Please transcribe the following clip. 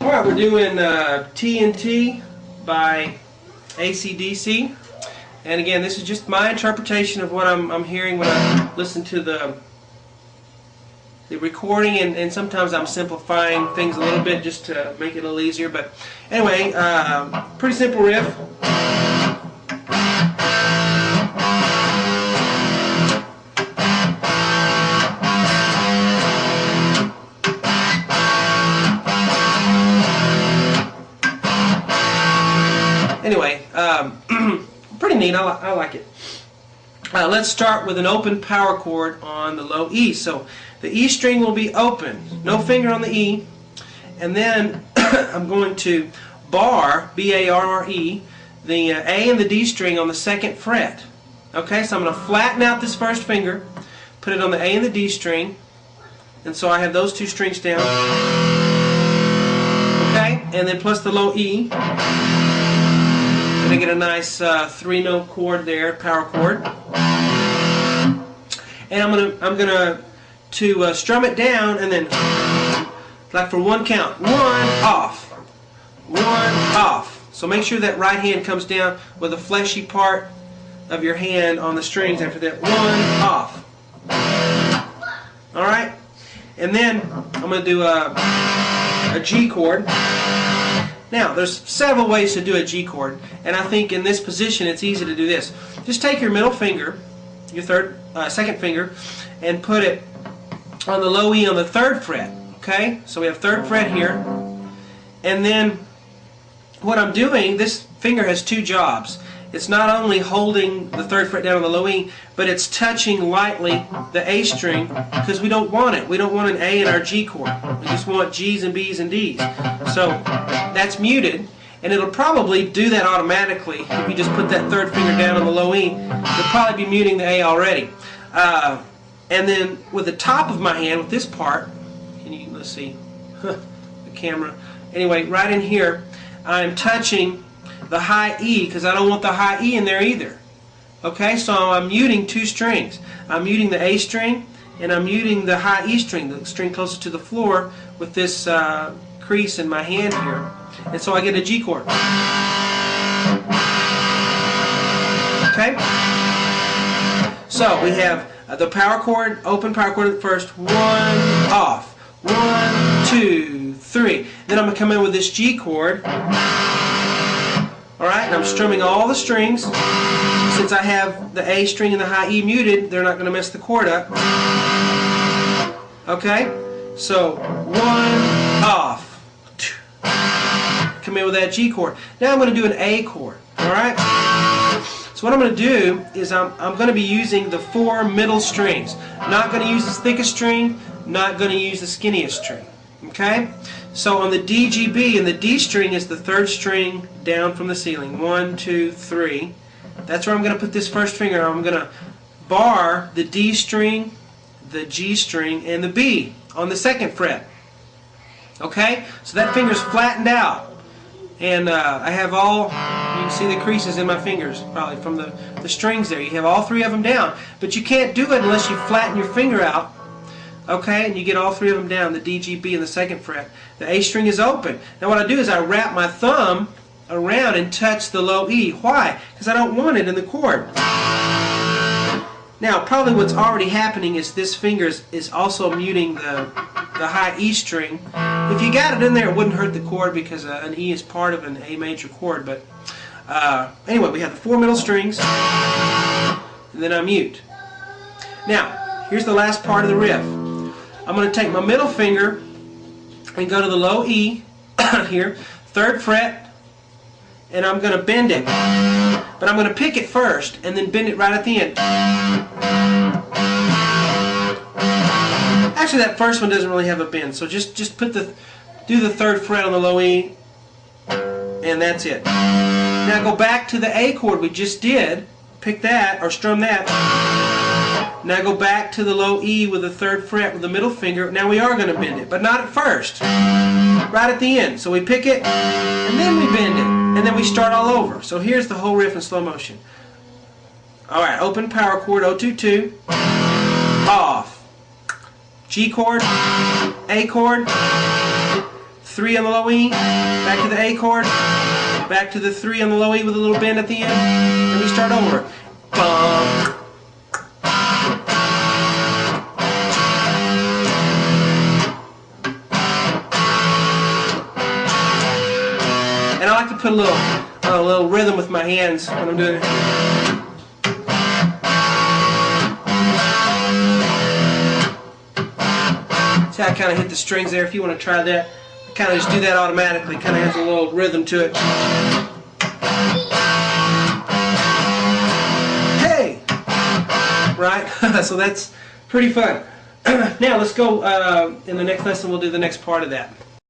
Alright, we're doing TNT by Acdc. And again, this is just my interpretation of what I'm hearing when I listen to the recording, and sometimes I'm simplifying things a little bit just to make it a little easier. But anyway, pretty simple riff. Anyway, pretty neat. I like it. Let's start with an open power chord on the low E. So the E string will be open, no finger on the E, and then I'm going to bar, B-A-R-R-E, the A and the D string on the 2nd fret. Okay, so I'm going to flatten out this first finger, put it on the A and the D string, and so I have those two strings down. Okay, and then plus the low E. Going to get a nice 3-note chord there, power chord, and I'm gonna strum it down, and then like for one count, 1 off, 1 off. So make sure that right hand comes down with the fleshy part of your hand on the strings after that. 1 off. All right, and then I'm gonna do a G chord. Now, there's several ways to do a G chord, and I think in this position it's easy to do this. Just take your middle finger, your second finger, and put it on the low E on the 3rd fret. Okay, so we have 3rd fret here, and then what I'm doing, this finger has two jobs. It's not only holding the 3rd fret down on the low E, but it's touching lightly the A string, because we don't want it. We don't want an A in our G chord. We just want G's and B's and D's. So that's muted, and it'll probably do that automatically if you just put that 3rd finger down on the low E. You'll probably be muting the A already. And then with the top of my hand, with this part, let's see, the camera. Anyway, right in here, I'm touching the high E, because I don't want the high E in there either. Okay, so I'm muting two strings. I'm muting the A string, and I'm muting the high E string, the string closest to the floor, with this crease in my hand here. And so I get a G chord. Okay? So we have the power chord, open power chord at first, 1 off, 1, 2, 3. Then I'm going to come in with this G chord. Alright, and I'm strumming all the strings. Since I have the A string and the high E muted, they're not going to mess the chord up. Okay, so 1 off. Come in with that G chord. Now I'm going to do an A chord. Alright? So what I'm going to do is I'm going to be using the 4 middle strings. Not going to use the thickest string, not going to use the skinniest string. Okay? So on the D, G, B, and the D string is the 3rd string down from the ceiling. 1, 2, 3. That's where I'm going to put this first finger. I'm going to bar the D string, the G string, and the B on the 2nd fret. Okay? So that finger's flattened out. And I have all, you can see the creases in my fingers, probably from the strings there. You have all 3 of them down. But you can't do it unless you flatten your finger out. Okay, and you get all 3 of them down, the D, G, B, and the 2nd fret. The A string is open. Now what I do is I wrap my thumb around and touch the low E. Why? Because I don't want it in the chord. Now probably what's already happening is this finger is also muting the high E string. If you got it in there, it wouldn't hurt the chord, because an E is part of an A major chord. But anyway, we have the 4 middle strings, and then I mute. Now, here's the last part of the riff. I'm going to take my middle finger and go to the low E here, 3rd fret, and I'm going to bend it. But I'm going to pick it first and then bend it right at the end. Actually, that first one doesn't really have a bend, so just do the 3rd fret on the low E, and that's it. Now go back to the A chord we just did, pick that or strum that. Now go back to the low E with the 3rd fret with the middle finger. Now we are going to bend it, but not at first. Right at the end. So we pick it, and then we bend it, and then we start all over. So here's the whole riff in slow motion. Alright, open power chord, 022, off. G chord, A chord, 3 on the low E, back to the A chord, back to the 3 on the low E with a little bend at the end, and we start over. Bum. And I like to put a little rhythm with my hands when I'm doing it. See how I kind of hit the strings there? If you want to try that, I kind of just do that automatically. Kind of has a little rhythm to it. Hey! Right? So that's pretty fun. Now let's go, in the next lesson we'll do the next part of that.